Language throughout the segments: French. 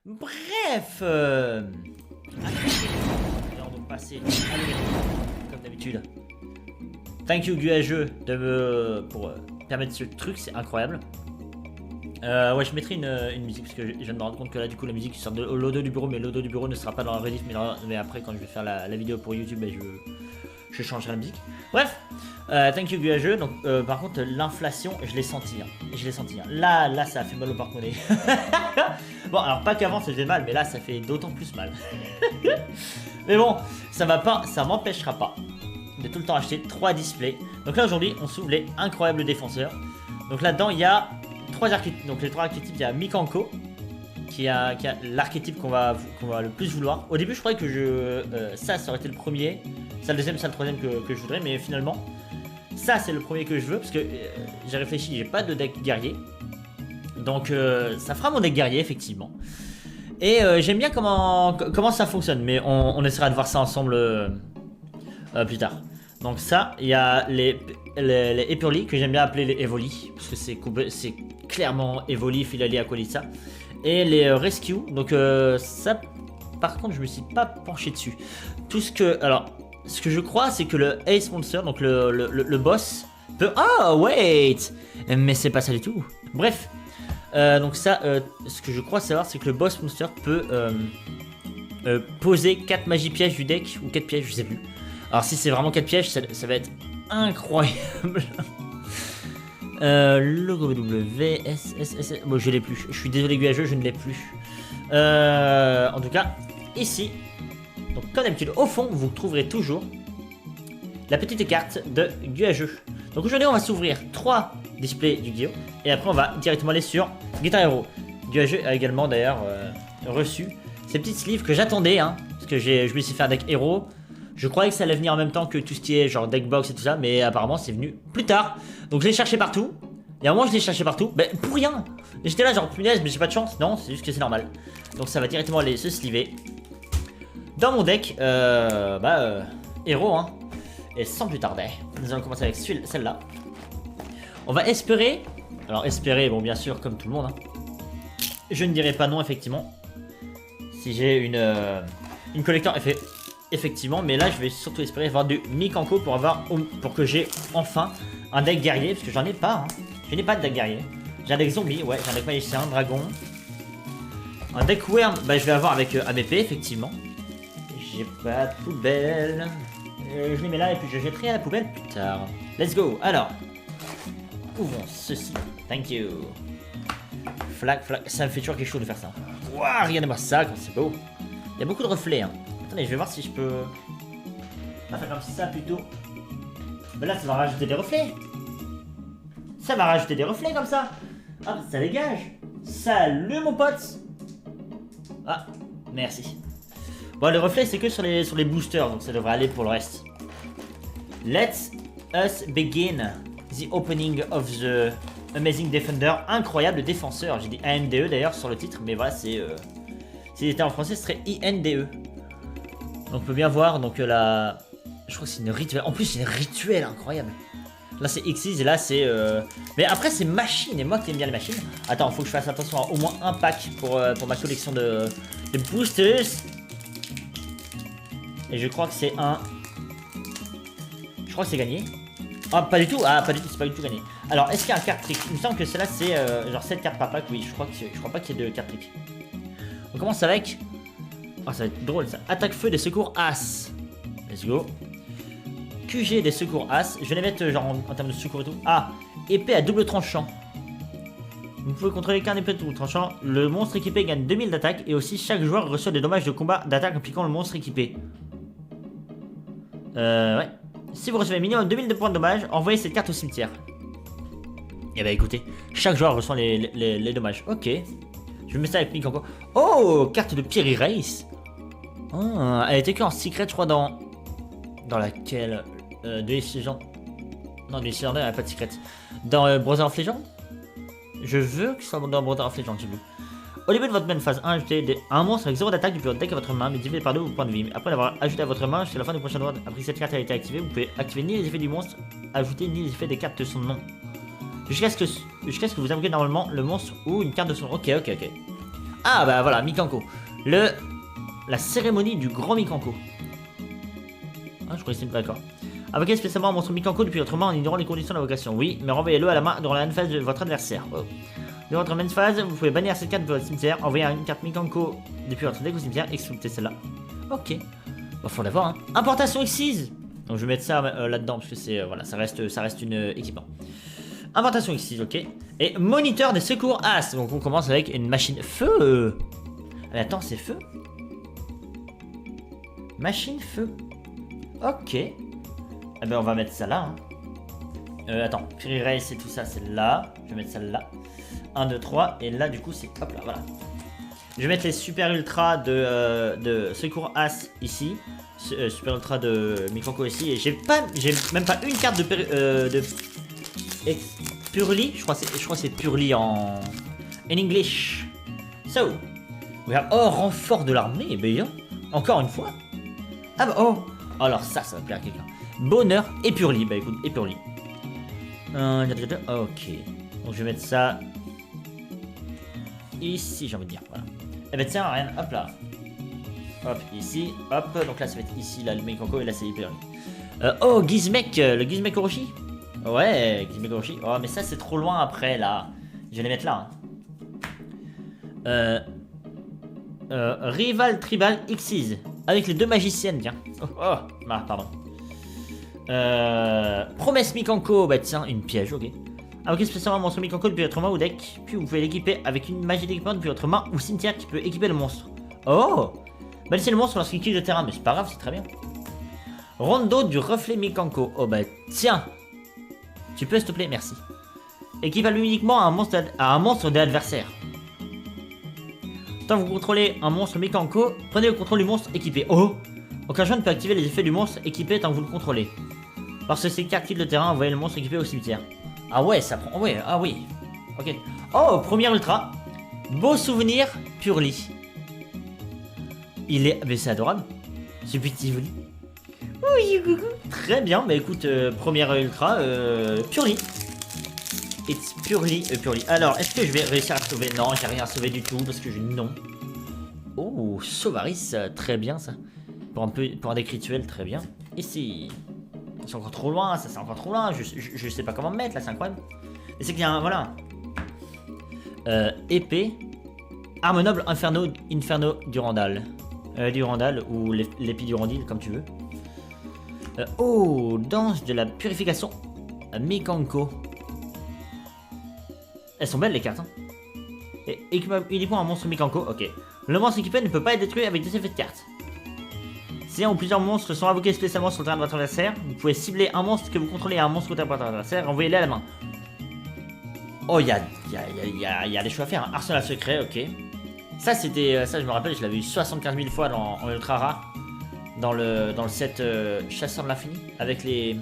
Bref, alors donc passer comme d'habitude. Thank you Guageux pour permettre ce truc, c'est incroyable. Ouais, je mettrai une musique parce que je viens de me rendre compte que là, du coup, la musique sort de l'audio du bureau, mais l'audio du bureau ne sera pas dans la rediff, mais après, quand je vais faire la vidéo pour YouTube, bah, je changerai la musique. Bref, thank you Guageux. Donc, par contre, l'inflation, je l'ai senti. Je l'ai senti. Là, ça a fait mal au porte-monnaie. Bon, alors pas qu'avant ça faisait mal, mais là, ça fait d'autant plus mal. Mais bon, ça m'empêchera pas de tout le temps acheter 3 displays. Donc là, aujourd'hui, on s'ouvre les incroyables défenseurs. Donc là-dedans, il y a 3 archétypes. Donc les 3 archétypes, il y a Mikanko, qui a l'archétype qu'on va le plus vouloir. Au début, je croyais que ça aurait été le premier. Ça le deuxième, ça le troisième que je voudrais. Mais finalement, ça, c'est le premier que je veux. Parce que j'ai réfléchi, j'ai pas de deck guerrier. Donc ça fera mon deck guerrier, effectivement. Et j'aime bien comment ça fonctionne. Mais on essaiera de voir ça ensemble plus tard. Donc ça, il y a les Epurli, que j'aime bien appeler les Evoli, parce que c'est clairement Evoli, Filali, Aqualissa. Et les Rescue, donc ça, par contre, je me suis pas penché dessus. Alors, ce que je crois, c'est que le Ace Monster, donc le boss, peut... Ah, wait. Mais c'est pas ça du tout. Bref, donc ça, ce que je crois savoir, c'est que le boss Monster peut poser 4 magie pièges du deck, ou 4 pièges, je sais plus. Alors si c'est vraiment 4 pièges, ça va être incroyable. Logo W, S, S, S, bon je l'ai plus, je suis désolé Guageux, je ne l'ai plus. En tout cas, ici, donc comme d'habitude, au fond, vous trouverez toujours la petite carte de Guageux. Donc aujourd'hui, on va s'ouvrir 3 displays du Guillaume, et après on va directement aller sur Guitar Hero. Guageux a également d'ailleurs reçu ces petites sleeves que j'attendais, hein, parce que je me suis fait un deck Hero. Je croyais que ça allait venir en même temps que tout ce qui est genre deckbox et tout ça, mais apparemment c'est venu plus tard. Donc je l'ai cherché partout. Et à un moment je l'ai cherché partout, mais pour rien. J'étais là genre punaise, mais j'ai pas de chance. Non, c'est juste que c'est normal. Donc ça va directement aller se sliver dans mon deck. Héros, hein. Et sans plus tarder, nous allons commencer avec celle-là. On va espérer. Alors espérer, bon bien sûr, comme tout le monde, hein. Je ne dirai pas non, effectivement. Si j'ai une collector effectivement, mais là je vais surtout espérer avoir du Mikanko pour que j'ai enfin un deck guerrier, parce que j'en ai pas, hein. Je n'ai pas de deck guerrier. J'ai un deck zombie, ouais, j'ai un deck magicien, dragon. Un deck worm, bah je vais avoir avec ABP, effectivement. J'ai pas de poubelle. Je les mets là et puis je jetterai à la poubelle plus tard. Let's go. Alors, ouvrons ceci. Thank you. Flag, ça me fait toujours quelque chose de faire ça. Waouh, regardez-moi ça, c'est beau. Il y a beaucoup de reflets, hein. Attendez, je vais voir si je peux... On va faire comme ça plutôt. Mais là, ça va rajouter des reflets. Ça va rajouter des reflets comme ça. Ah, ça dégage. Salut mon pote. Ah, merci. Bon, les reflets, c'est que sur les boosters, donc ça devrait aller pour le reste. Let's us begin the opening of the Amazing Defender. Incroyable défenseur. J'ai dit AMDE d'ailleurs sur le titre, mais voilà, c'est... S'il était en français, ce serait INDE. Donc on peut bien voir, donc la... Je crois que c'est une rituelle. En plus, c'est une rituelle incroyable. Là, c'est Xyz et là, c'est... Mais après, c'est machine. Et moi qui aime bien les machines. Attends, faut que je fasse attention à au moins un pack pour ma collection de boosters. Et je crois que c'est un... Je crois que c'est gagné. Ah, pas du tout. Ah, pas du tout, c'est pas du tout gagné. Alors, est-ce qu'il y a un card trick? Il me semble que celle-là, c'est genre 7 cartes par pack. Oui, je crois pas qu'il y ait de card trick. On commence avec... Ah, ça va être drôle ça. Attaque feu des secours As. Let's go. QG des secours As. Je vais les mettre genre en termes de secours et tout. Ah, épée à double tranchant. Vous pouvez contrôler qu'un épée à double tranchant. Le monstre équipé gagne 2000 d'attaque. Et aussi chaque joueur reçoit des dommages de combat d'attaque impliquant le monstre équipé. Ouais. Si vous recevez minimum 2000 de points de dommage, envoyez cette carte au cimetière. Et bah écoutez, chaque joueur reçoit les dommages. Ok. Je vais mettre ça avec Mick encore. Oh, carte de Pierre Race. Ah, elle était que en secret, je crois, dans laquelle de Legend. Non, de Legend, elle n'a pas de secret. Dans Brother of Legend. Je veux que ce soit dans Brother of Legend, j'ai vu. Au début de votre main phase 1, ajoutez un monstre avec 0 d'attaque du plus haut deck à votre main, mais divisé par 2 vos points de vie. Après l'avoir ajouté à votre main, jusqu'à la fin du prochain tour, après que cette carte a été activée, vous pouvez activer ni les effets du monstre, ajouter ni les effets des cartes de son nom. Jusqu'à ce que vous invoquez normalement le monstre ou une carte de son nom. Ok. Ah bah voilà, Mikanko. La cérémonie du grand Mikanko. Ah, je croyais que c'était d'accord. Invoquez spécialement un monstre Mikanko depuis votre main en ignorant les conditions d'invocation. Oui, mais renvoyez-le à la main durant la main phase de votre adversaire. Oh. Durant votre main phase, vous pouvez bannir cette carte de votre cimetière, envoyer une carte Mikanko depuis votre deck au cimetière, exécuter celle-là. Ok. Bah, faut l'avoir, hein. Importation X6. Donc je vais mettre ça là-dedans parce que c'est voilà, ça reste une équipement. Importation X6, ok. Et moniteur des secours As. Donc on commence avec une machine feu. Mais attends, c'est feu. Machine feu. Ok. Eh ben on va mettre ça là. Hein. Attends, Fury Race et tout ça, c'est là. Je vais mettre ça là. 1, 2, 3. Et là, du coup, c'est hop là, voilà. Je vais mettre les super ultra de secours As ici. Super ultra de Mikanko ici. Et j'ai même pas une carte de Purely. Je crois que c'est Purely en English. So, we have renfort de l'armée, bien. Encore une fois. Ah bah oh. Alors ça va plaire à quelqu'un. Bonheur et Purely. Bah écoute, et Purely. Ok. Donc je vais mettre ça ici, j'ai envie de dire. Voilà. Eh ben tiens, rien. Hop là. Hop, ici. Hop. Donc là, ça va être ici, là, le Mikanko. Et là, c'est Purely. Oh, Gizmek. Le Gizmek Orochi. Ouais, Gizmek Orochi. Oh, mais ça, c'est trop loin après, là. Je vais les mettre là. Hein. Rival Tribal Xyz. Avec les deux magiciennes, tiens. Oh, pardon. Promesse Mikanko, bah tiens, une piège, ok. Invoquez spécialement un monstre Mikanko depuis votre main ou deck, puis vous pouvez l'équiper avec une magie d'équipement depuis votre main ou cimetière qui peut équiper le monstre. Oh, bah laissez le monstre lorsqu'il quitte le terrain, mais c'est pas grave, c'est très bien. Rondo du reflet Mikanko, oh bah tiens. Tu peux s'il te plaît, merci. Équipe-le uniquement à un monstre de l'adversaire. Tant que vous contrôlez un monstre Mikanko, prenez le contrôle du monstre équipé. Oh, aucun joueur ne peut activer les effets du monstre équipé tant que vous le contrôlez. Lorsque ces cartes quittent le terrain, envoyez le monstre équipé au cimetière. Ah ouais, ça prend... Ouais, ah oui. Ok. Oh, première ultra. Beau souvenir, Purely. Il est... Mais c'est adorable. C'est petit joli. Oui, coucou. Très bien, bah écoute, première ultra, Purely. It's Purely, Purely. Alors, est-ce que je vais réussir à sauver? Non, j'ai rien à sauver du tout, parce que je... Non. Oh, Sovaris, très bien ça. Pour un deck rituel, très bien. Ici... C'est encore trop loin, ça c'est encore trop loin. Je sais pas comment me mettre là, c'est incroyable. Et c'est qu'il y a un. Voilà. Épée. Arme noble Inferno Durandal. Durandal ou l'épée Durandil, comme tu veux. Oh, danse de la purification. Mikanko. Elles sont belles les cartes. Hein. Et uniquement un monstre Mikanko, ok. Le monstre équipé ne peut pas être détruit avec des effets de cartes. Si un ou plusieurs monstres sont invoqués spécialement sur le terrain de votre adversaire, vous pouvez cibler un monstre que vous contrôlez et un monstre contre votre adversaire, envoyez-les à la main. Oh, il y a des choix à faire. Hein. Arsenal secret, ok. Ça, c'était. Ça, je me rappelle, je l'avais eu 75 000 fois en ultra rare. Dans le set Chasseur de l'infini. Avec les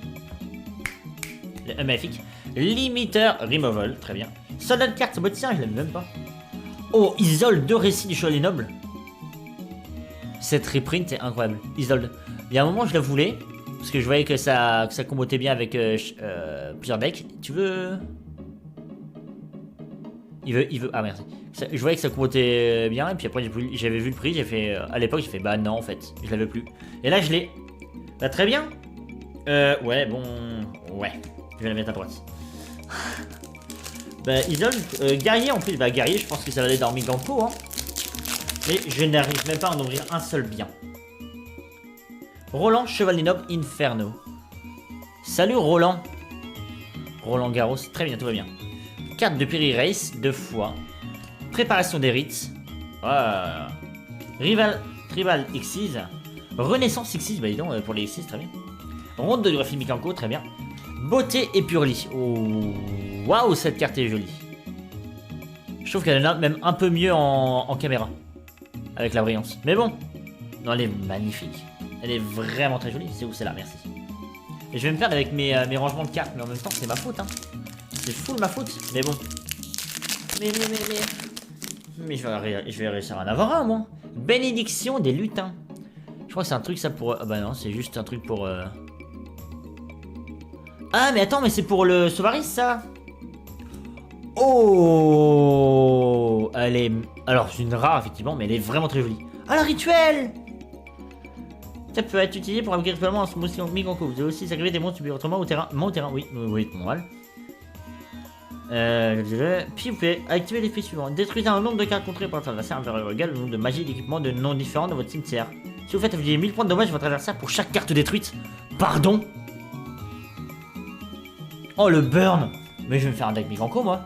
magnifiques. Limiteur Removal, très bien. Soldat de carte, tiens, je l'aime même pas. Oh, isole 2 récits du Chevalier Noble. Cette reprint est incroyable. Isolde. Il y a un moment, je la voulais. Parce que je voyais que ça combotait bien avec plusieurs decks. Tu veux. Il veut. Ah, merci. Je voyais que ça combotait bien. Et puis après, j'avais vu le prix. J'ai fait. À l'époque, j'ai fait bah non, en fait. Je l'avais plus. Et là, je l'ai. Bah, très bien. Ouais, bon. Ouais. Je vais la mettre à droite. Bah, Isolde. Guerrier en plus. Bah, guerrier, je pense que ça va aller dans Mikanko, hein. Mais je n'arrive même pas à en ouvrir un seul bien. Roland, Chevalier Noble, Inferno. Salut Roland. Roland Garros, très bien, tout va bien. Carte de Piri Race, 2 fois. Préparation des rites. Tribal Xyz. Renaissance Xyz, bah dis donc, pour les Xyz, très bien. Ronde de Graphie Mikanko, très bien. Beauté et Purely. Oh, waouh, cette carte est jolie. Je trouve qu'elle est même un peu mieux en caméra. Avec la brillance. Mais bon. Non, elle est magnifique. Elle est vraiment très jolie. C'est où? C'est là, merci. Et je vais me perdre avec mes rangements de cartes. Mais en même temps, c'est ma faute. Hein. C'est full ma faute. Mais bon. Mais je vais réussir à en avoir un, moi. Bénédiction des lutins. Je crois que c'est un truc, ça, pour... Ah bah non, c'est juste un truc pour... Ah, mais attends, mais c'est pour le Sovaris, ça. Oh, elle est... Alors, c'est une rare, effectivement, mais elle est vraiment très jolie. Ah, le rituel! Ça peut être utilisé pour invoquer rituellement un monstre Mikanko. Vous avez aussi sacrifié des monstres autrement au terrain. Mon terrain, oui, oui, normal. Puis vous pouvez activer l'effet suivant. Détruisez un nombre de cartes contrées par votre adversaire inférieur égal au nombre de magies et d'équipements de noms différents dans votre cimetière. Si vous faites infliger 1000 points de dommage à votre adversaire pour chaque carte détruite. Pardon? Oh, le burn! Mais je vais me faire un deck Mikanko, moi.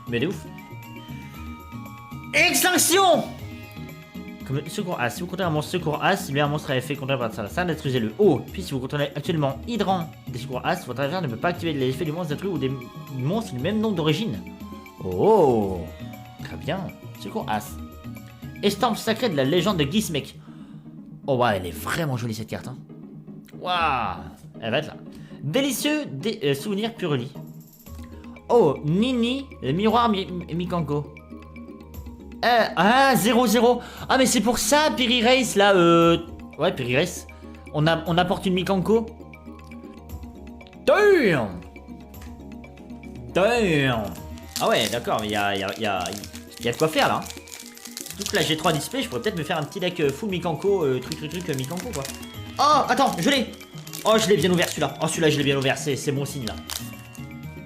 Mais de ouf. Extinction! Comme secours As. Si vous contrôlez un monstre secours As, si un monstre a effet contrôlé par votre adversaire, détruisez-le. Oh! Puis si vous contrôlez actuellement Hydrant des secours As, votre adversaire ne peut pas activer l'effet du monstre détruit ou des monstres du même nom d'origine. Oh! Très bien. Secours As. Estampe sacrée de la légende de Gizmek. Oh ouais, elle est vraiment jolie cette carte. Hein. Waouh! Elle va être là. Délicieux souvenir Purely. Oh, Nini, le miroir Mikanko. Ah, 0-0. Ah, mais c'est pour ça, Piri Race, là, Ouais, Piri Race. On apporte une Mikanko. Damn! Damn! Ah ouais, d'accord, mais il y a de quoi faire, là. Surtout que là, j'ai 3 displays, je pourrais peut-être me faire un petit deck full Mikanko, truc, Mikanko, quoi. Oh, attends, je l'ai! Oh, je l'ai bien ouvert, celui-là. Oh, celui-là, je l'ai bien ouvert, c'est bon signe, là.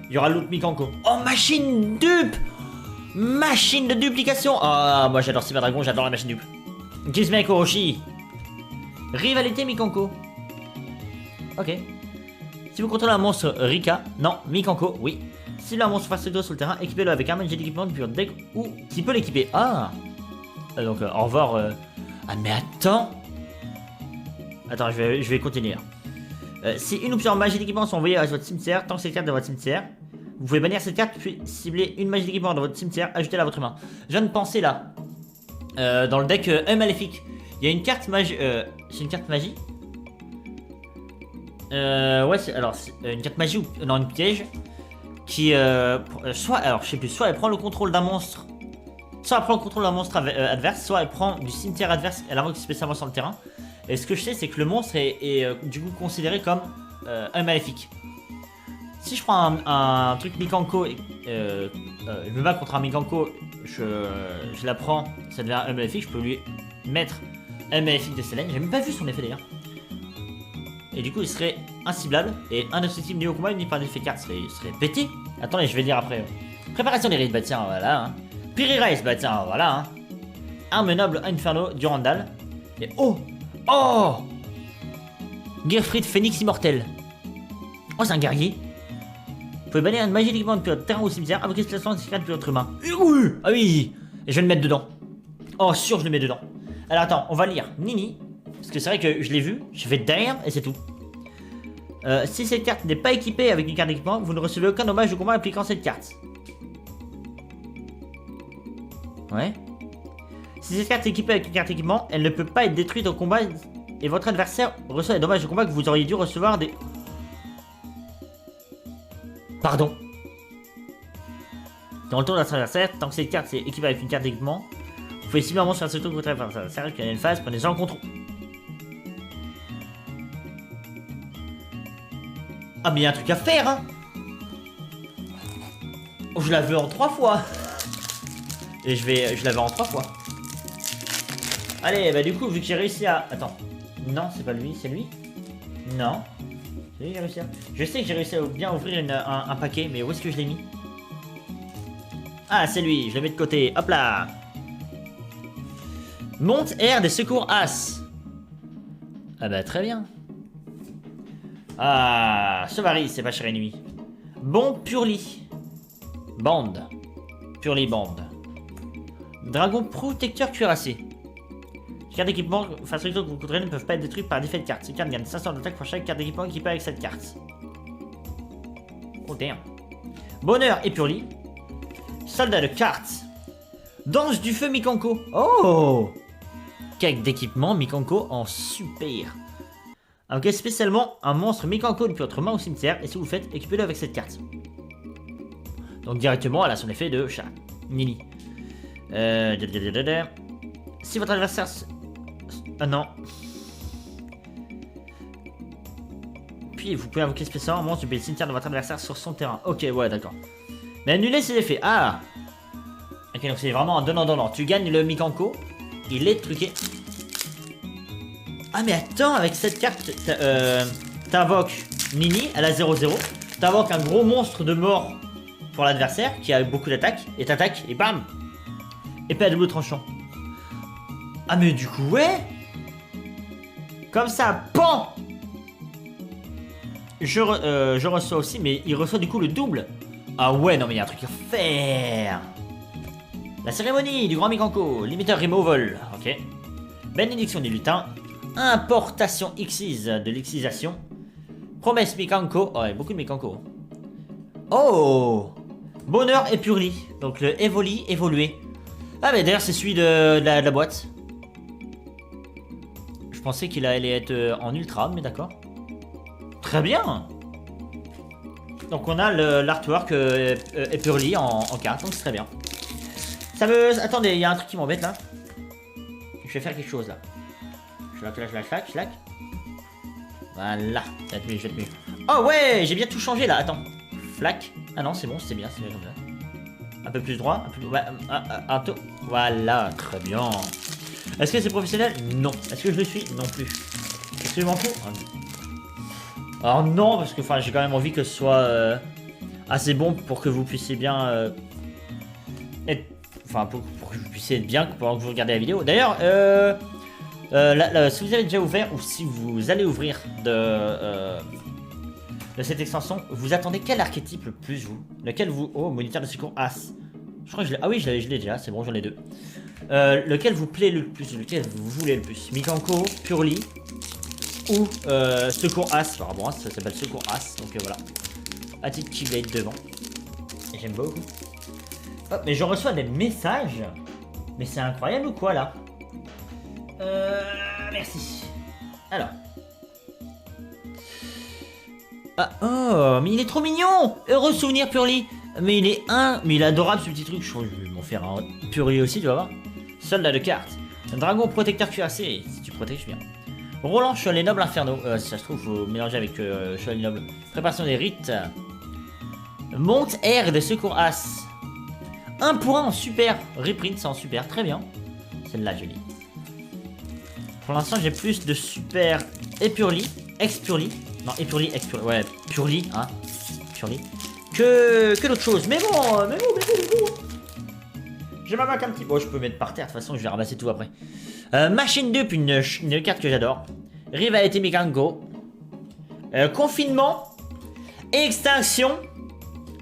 Il y aura l'autre Mikanko. Oh, machine dupe! Machine de duplication. Ah, moi j'adore Cyber Dragon, j'adore la machine dupe. Gizmek Orochi. Rivalité Mikanko. Ok. Si vous contrôlez un monstre Rika, non, Mikanko, oui. Si le monstre face sur le terrain, équipez-le avec un magie d'équipement depuis votre deck ou qui peut l'équiper. Ah. Donc au revoir. Ah mais attends. Attends, je vais continuer. Si une ou plusieurs magies d'équipement sont envoyées à votre cimetière, tant que c'est 4 de votre cimetière, vous pouvez bannir cette carte puis cibler une magie d'équipement dans votre cimetière, ajoutez-la à votre main. Je viens de penser là, dans le deck Maléfique, il y a une carte magie. C'est une carte magie. Ouais, c'est une carte magie ou non, une piège qui soit, alors je sais plus, soit elle prend le contrôle d'un monstre, soit elle prend le contrôle d'un monstre adverse, soit elle prend du cimetière adverse, elle invoque spécialement sur le terrain. Et ce que je sais, c'est que le monstre est du coup considéré comme un maléfique. Si je prends un truc Mikanko, je me bats contre un Mikanko, je la prends, ça devient un maléfique, je peux lui mettre un maléfique de Selene. J'ai même pas vu son effet d'ailleurs. Et du coup, il serait inciblable et indestructible niveau combat, unique par l'effet de carte serait pété. Attendez, je vais dire après. Préparation des rites, bah tiens, voilà. Hein. Piri Race, bah tiens, voilà. Hein. Arme noble Inferno, Durandal. Et oh! Oh! Gearfried Phoenix immortel. Oh, c'est un guerrier. Vous pouvez bannir une magie d'équipement depuis votre terrain au cimetière, invoquer cette situation depuis votre main. Ah oui! Et je vais le mettre dedans. Oh, sûr, je le mets dedans. Alors attends, on va lire Nini. Parce que c'est vrai que je l'ai vu, je fais derrière et c'est tout. Si cette carte n'est pas équipée avec une carte d'équipement, vous ne recevez aucun dommage de combat impliquant cette carte. Ouais. Si cette carte est équipée avec une carte d'équipement, elle ne peut pas être détruite au combat et votre adversaire reçoit des dommages de combat que vous auriez dû recevoir des... Pardon. Dans le tour de votre adversaire, tant que cette carte est équipée avec une carte d'équipement, vous pouvez cibler un monstre sur ce tour que votre adversaire qui a une phase, prenez-en le contrôle. Ah mais il y a un truc à faire hein. Oh, je la veux en 3 fois. Et je la veux en 3 fois. Allez, bah du coup, vu que j'ai réussi à... Attends. Non, c'est pas lui, c'est lui. Non. C'est lui qui a réussi à... Je sais que j'ai réussi à bien ouvrir un paquet, mais où est-ce que je l'ai mis? Ah, c'est lui, je le mets de côté. Hop là. Monte R des secours As. Ah bah très bien. Ah, Chevary, c'est pas cher ennemi. Bon Purely. Bande. Purely Bande. Dragon protecteur cuirassé. Les cartes d'équipement face aux que vous contrôlez ne peuvent pas être détruites par défaut de carte. Ces cartes gagnent 500 d'attaque pour chaque carte d'équipement équipée avec cette carte. Oh damn. Bonheur et Purely. Soldat de cartes. Danse du feu Mikanko. Oh. Carte d'équipement Mikanko en super. Invoquez spécialement un monstre Mikanko depuis votre main au cimetière et si vous le faites, équipez-le avec cette carte. Donc directement, elle a son effet de chat. Nini. Si votre adversaire... Ah non. Puis vous pouvez invoquer spécialement un monstre depuis le cimetière de votre adversaire sur son terrain. Ok, ouais, d'accord. Mais annuler ses effets. Ah. Ok, donc c'est vraiment un donnant-donnant. Tu gagnes le Mikanko. Il est truqué. Ah mais attends, avec cette carte, t'invoques Nini, elle a 0-0. T'invoques un gros monstre de mort pour l'adversaire qui a beaucoup d'attaques. Et t'attaques et bam. Épée à double tranchant. Ah mais du coup ouais. Comme ça, pan. Je reçois aussi, mais il reçoit du coup le double. Ah ouais, non mais il y a un truc à faire. La cérémonie du grand Mikanko, limiteur removal, ok. Bénédiction du lutin, importation Xyz de l'excisation, promesse Mikanko, oh, il y a beaucoup de Mikanko. Oh, bonheur et purli, donc le Evoli évolué. Ah mais d'ailleurs c'est celui de la boîte. Je pensais qu'il allait être en ultra, mais d'accord. Très bien. Donc on a l'artwork Epurli en carte, donc c'est très bien. Ça me... Attendez, il y a un truc qui m'embête là. Je vais faire quelque chose là. Schlac. Voilà, ça va être mieux, je vais être mieux. Oh ouais, j'ai bien tout changé là, attends. Flac. Ah non, c'est bon comme ça. Un peu plus droit, un peu plus... Ouais, un taux. Voilà, très bien. Est-ce que c'est professionnel? Non. Est-ce que je le suis? Non plus. Est-ce que je m'en fous? Alors non, parce que j'ai quand même envie que ce soit assez bon pour que vous puissiez bien être... Enfin, pour que vous puissiez être bien pendant que vous regardez la vidéo. D'ailleurs, si vous avez déjà ouvert ou si vous allez ouvrir de cette extension, vous attendez quel archétype le plus vous? Lequel vous... Oh, moniteur de secours As. Je crois que je l'ai... Ah oui, je l'ai déjà, c'est bon, j'en ai deux. Lequel vous plaît le plus? Lequel vous voulez le plus? Mikanko, Purli ou Secours As. Alors bon, ça s'appelle Secours As, donc voilà. Attitude Keyblade devant. Et j'aime beaucoup. Hop, mais je reçois des messages. Mais c'est incroyable ou quoi là? Merci. Alors. Ah, oh, mais il est trop mignon. Heureux souvenir Purli. Mais il est mais il est adorable ce petit truc. Je crois que je vais m'en faire un Purli aussi, tu vas voir. Soldat de carte. Un dragon protecteur cuirassé. Si tu protèges bien. Roland Chevalet Noble Inferno. Si ça se trouve, faut mélanger avec Chevalet Noble. Préparation des rites. Monte R de secours As. 1 pour 1 en super. Reprint, c'est en super. Très bien. Celle-là, jolie. Pour l'instant, j'ai plus de super Epurli. Ex-Purli. Non, Epurli, Ex-Purli. Ouais, Purli, hein. Purli. Que d'autres choses. Mais bon. J'ai ma main un petit... Bon, je peux mettre par terre. De toute façon, je vais ramasser tout après. Machine Dupe, une carte que j'adore. Rivalité Mikanko. Confinement. Extinction.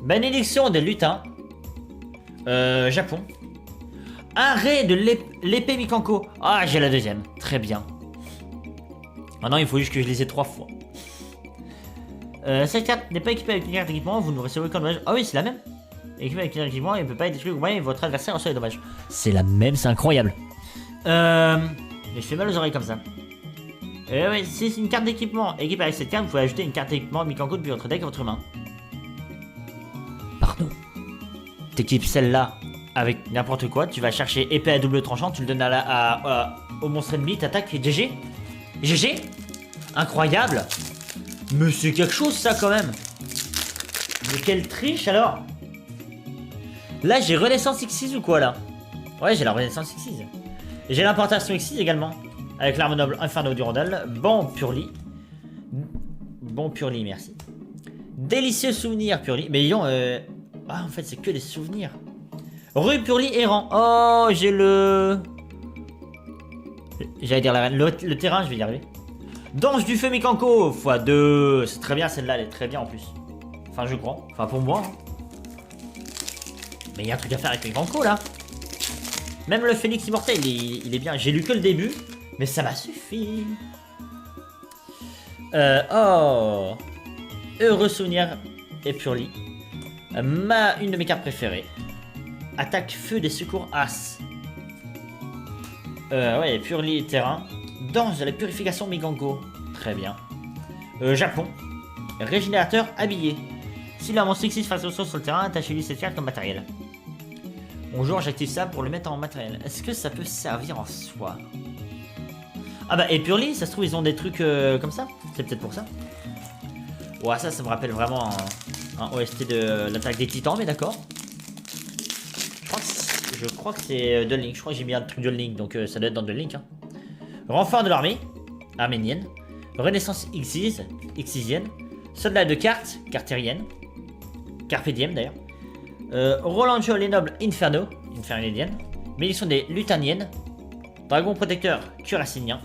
Bénédiction des lutins. Japon. Arrêt de l'épée Mikanko. Ah, j'ai la deuxième. Très bien. Maintenant, il faut juste que je les ai 3 fois. Cette carte n'est pas équipée avec une carte d'équipement. Vous ne recevez aucun dommage. Ah oui, c'est la même. Équipée avec une carte d'équipement, elle ne peut pas être détruite au moyen et votre adversaire reçoit des dommages. C'est la même, c'est incroyable. Je fais mal aux oreilles comme ça. Oui, si c'est une carte d'équipement équipée avec cette carte, vous pouvez ajouter une carte d'équipement Mikanko depuis votre deck à votre main. Pardon. T'équipes celle-là avec n'importe quoi, tu vas chercher épée à double tranchant, tu le donnes au monstre ennemi, t'attaques et GG. GG. Incroyable. Mais c'est quelque chose ça quand même. Mais quelle triche alors. Là j'ai Renaissance X6 ou quoi là? Ouais, j'ai la Renaissance X6. J'ai l'importation X6 également. Avec l'arme noble Inferno du Rondel. Bon Purli. Bon Purli, merci. Délicieux souvenir Purli. Mais disons, ah en fait c'est que des souvenirs. Rue Purli errant. Oh, j'ai le... J'allais dire la reine. Le terrain, je vais y arriver. Danse du feu Mikanko x2. C'est très bien celle-là, elle est très bien en plus. Enfin, je crois. Enfin, pour moi. Mais il y a un truc à faire avec Mikanko là. Même le phénix immortel, il est bien. J'ai lu que le début, mais ça m'a suffi. Oh. Heureux souvenir et Purli. Une de mes cartes préférées. Attaque feu des secours As. Ouais, Purli terrain. Danse de la purification Mikanko. Très bien. Japon. Régénérateur habillé. S'il a un monstre X6 face au sol sur le terrain, attachez-lui cette carte comme matériel. Bonjour, j'active ça pour le mettre en matériel. Est-ce que ça peut servir en soi? Ah bah, et Purli, ça se trouve, ils ont des trucs comme ça. C'est peut-être pour ça. Ouais, ça me rappelle vraiment un OST de l'attaque des titans, mais d'accord. Je crois que c'est Duel Link. Je crois que j'ai mis un truc Duel Link, donc ça doit être dans Duel Link. Hein. Renfort de l'armée arménienne. Renaissance Xyzienne. Soldat de cartes cartérienne. Carpe diem d'ailleurs. Rolanjo les nobles Infernidienne. Bénédiction des Lutaniennes. Dragon protecteur Curassinien.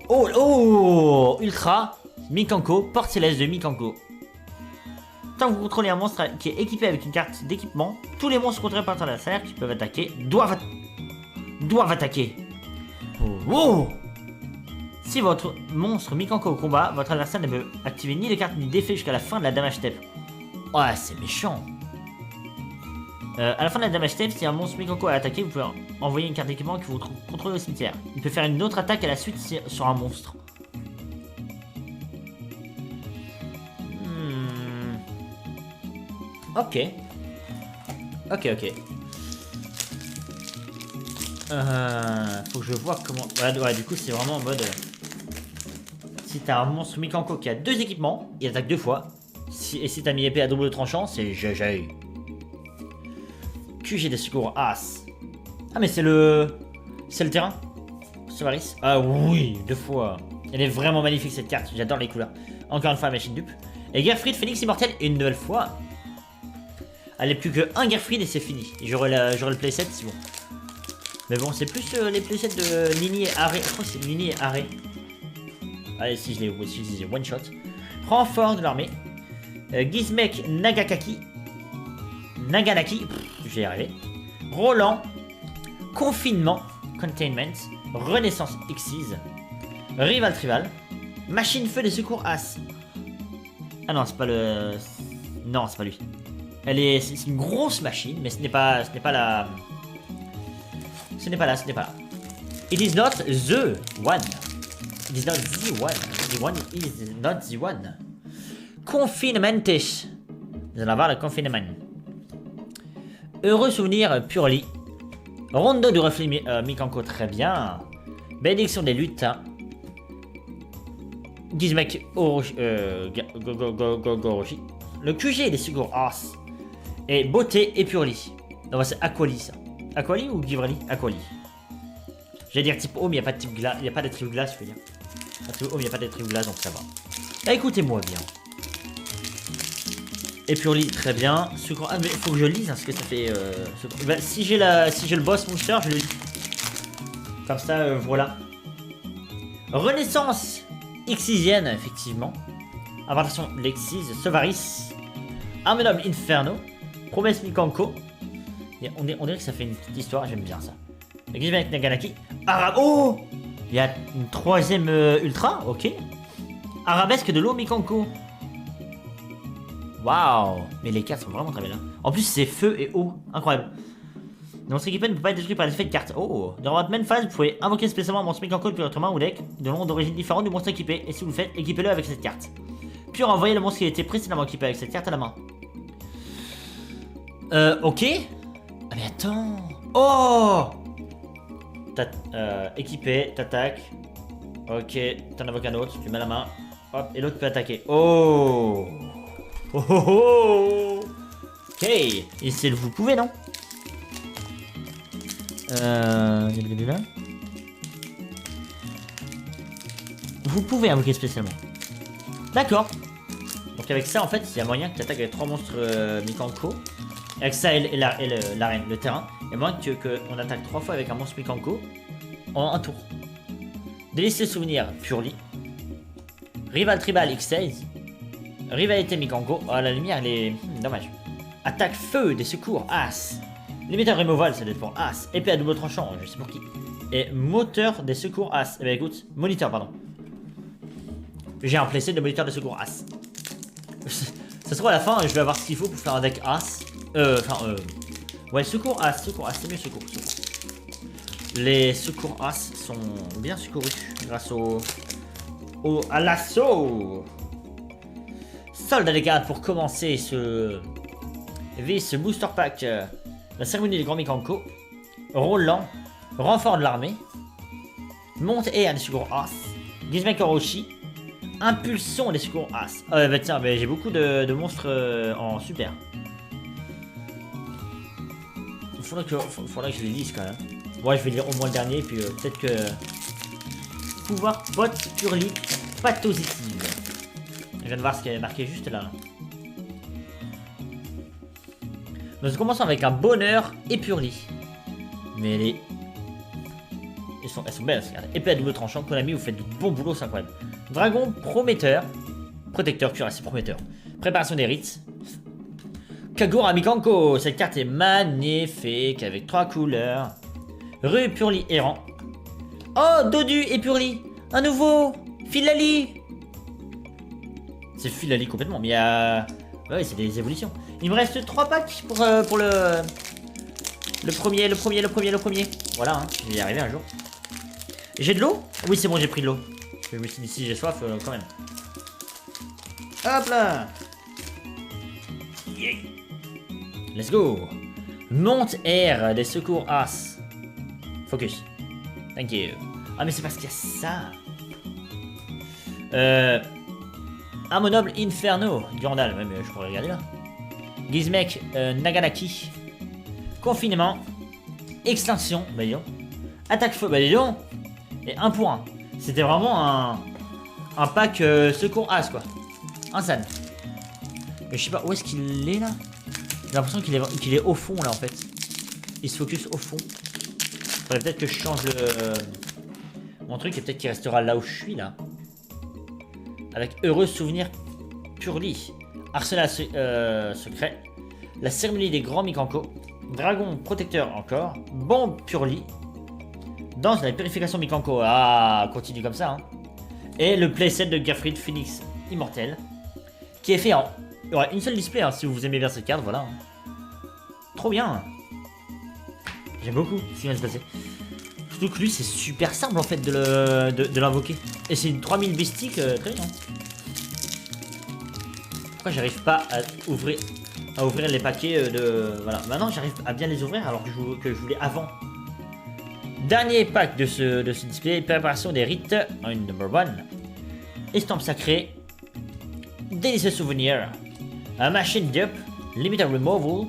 Oh, Ultra Mikanko, porte céleste de Mikanko. Tant que vous contrôlez un monstre qui est équipé avec une carte d'équipement, tous les monstres contrôlés par l'adversaire qui peuvent attaquer doivent attaquer. Oh. Si votre monstre Mikanko au combat, votre adversaire ne peut activer ni les cartes ni d'effet jusqu'à la fin de la damage step. Ouais, c'est méchant. À la fin de la damage step, si un monstre Mikanko a attaqué, vous pouvez envoyer une carte d'équipement que vous contrôlez au cimetière. Il peut faire une autre attaque à la suite sur un monstre. Ok. Faut que je vois comment... Ouais, du coup, c'est vraiment en mode... Si t'as un monstre Mikanko qui a 2 équipements, il attaque 2 fois. Et si t'as mis épée à double tranchant, c'est GG. QG des secours As. Ah, mais c'est le... C'est le terrain Solaris. Ah oui, 2 fois. Elle est vraiment magnifique cette carte, j'adore les couleurs. Encore une fois, machine dupe. Et Gerfried, Phoenix immortel, une nouvelle fois. Elle est plus que un Gerfried et c'est fini. J'aurai le playset, c'est bon. Mais bon, c'est plus les playsets de Nini et Arrêt. Je crois que c'est Nini et Arrêt. Allez, si je les one shot. Renfort de l'armée. Gizmek Naganaki. Je vais y arriver. Roland. Confinement. Containment. Renaissance Xyz. Rival Trival. Machine feu des secours As. Ah non, c'est pas le... Non, c'est pas lui. C'est une grosse machine, mais ce n'est pas la... Ce n'est pas là. It is not the one. It is not the one. The one is not the one. Confinementish. Nous allons voir le confinement. Heureux souvenir Purli. Rondo du reflet Mikanko, très bien. Bénédiction des lutins. Gizmek Goroshi. Le QG des secours As. Et beauté et Purli. Non, c'est Aquali ça. Aquali ou Givrali? Aquali. J'allais dire type O, mais il n'y a pas de type glace. Il n'y a pas de type glace, je veux dire. Type O, mais il n'y a pas de type glace, donc ça va. Bah écoutez-moi bien. Et Purli, très bien. Ah, mais faut que je lise hein, ce que ça fait. Bah, si j'ai le boss monster, je le lis. Comme ça, voilà. Renaissance Xyzienne, effectivement. Inventation Lexiz, Sovaris. Arme noble Inferno. Promesse Mikanko. On dirait que ça fait une petite histoire, j'aime bien ça. Gizmek Naganaki. Oh, il y a une 3ème ultra, ok. Arabesque de l'eau Mikanko. Waouh. Mais les cartes sont vraiment très belles. Hein. En plus, c'est feu et eau. Incroyable. Notre équipement ne peut pas être détruit par l'effet de carte. Oh. Dans votre main phase, vous pouvez invoquer spécialement un monstre Mikanko depuis votre main ou deck de nom d'origine différente du monstre équipé. Et si vous le faites, équipez-le avec cette carte. Puis renvoyez le monstre qui a été précédemment équipé avec cette carte à la main. Ok. Ah mais attends. Oh. Équipé, t'attaques. Ok, t'en invoques un autre, tu mets la main. Hop, et l'autre peut attaquer. Oh. Oh oh oh. Ok. Et c'est le vous pouvez, non? Vous pouvez invoquer spécialement. D'accord. Donc avec ça, en fait, il y a moyen que tu attaques avec 3 monstres Mikanko. Avec ça et l'arène, le terrain. Il y a moyen qu'on attaque 3 fois avec un monstre Mikanko en un tour. Délicieux souvenir Purli. Rival Tribal X16. Rivalité Mikanko. Oh, la lumière, elle est... dommage. Attaque feu des secours As. Limiteur removal, ça doit être pour As. Épée à double tranchant, je sais pour qui. Et moteur des secours As. Eh ben écoute, moniteur, pardon. J'ai un playset de moniteur des secours As. Ça se trouve à la fin, je vais avoir ce qu'il faut pour faire un deck As. Ouais, secours As, c'est mieux secours. Les secours As sont bien secourus grâce à l'assaut. Soldat des gardes pour commencer ce booster pack. La cérémonie des grands Mikanko. Roland. Renfort de l'armée. Monte et des secours As. Gizmek Orochi. Impulsion des secours As. Ah bah tiens, j'ai beaucoup de monstres en super. faudra que je les lise quand même. Moi, je vais lire au moins le dernier, puis peut-être que... Pouvoir pote purli patositive. Je viens de voir ce qui est marqué juste là. Nous commençons avec un bonheur et purli. Mais les... elles sont belles, regardez. Épée à double tranchant, Konami, vous faites du bon boulot, c'est incroyable. Dragon prometteur. Protecteur, cuirassé prometteur. Préparation des rites. Kagura Mikanko, cette carte est magnifique avec 3 couleurs. Rue Purli errant. Oh, Dodu et Purli. Un nouveau Filali. C'est Filali complètement, mais il y a... Ouais, c'est des évolutions. Il me reste 3 packs pour le premier. Voilà, hein, je vais y arriver un jour. J'ai de l'eau? Oui, c'est bon, j'ai pris de l'eau. Je me suis dit, si j'ai soif, quand même. Hop là. Yeah. Let's go. Monte air des secours as. Focus. Thank you. Ah mais c'est parce qu'il y a ça. Harmonoble Inferno. Gandal, même je pourrais regarder là. Gizmek Naganaki. Confinement. Extinction. Bah dis donc. Attaque feu. Bah dis donc. Et 1 pour 1. C'était vraiment un pack secours as quoi. Insane. Mais je sais pas où est-ce qu'il est là. J'ai l'impression qu'il est au fond là en fait. Il se focus au fond. Faudrait peut-être que je change mon truc et peut-être qu'il restera là où je suis là. Avec heureux souvenir Purli. Arsenal secret. La cérémonie des grands Mikanko. Dragon protecteur encore. Bombe Purli. Danse de la purification Mikanko. Ah, continue comme ça. Hein. Et le playset de Gafrid Phoenix Immortel. Qui est fait en... Il y aura une seule display hein, si vous aimez bien cette carte, voilà. Trop bien. J'aime beaucoup ce qui vient de se passer. Surtout que lui c'est super simple en fait de l'invoquer. Et c'est une 3000 bestiques, très bien. Pourquoi j'arrive pas à ouvrir les paquets de... Voilà, maintenant j'arrive à bien les ouvrir alors que je voulais avant. Dernier pack de ce display, préparation des rites, number 1. Estampe sacrée. Délicieux souvenir. Un machine d'up. Limited removal.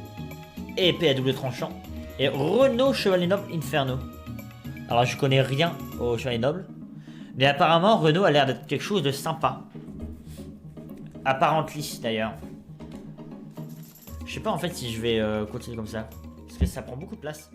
Épée à double tranchant. Et Renault Chevalier Noble Inferno. Alors je connais rien au Chevalier Noble. Mais apparemment Renault a l'air d'être quelque chose de sympa. Apparently d'ailleurs. Je sais pas en fait si je vais continuer comme ça. Parce que ça prend beaucoup de place.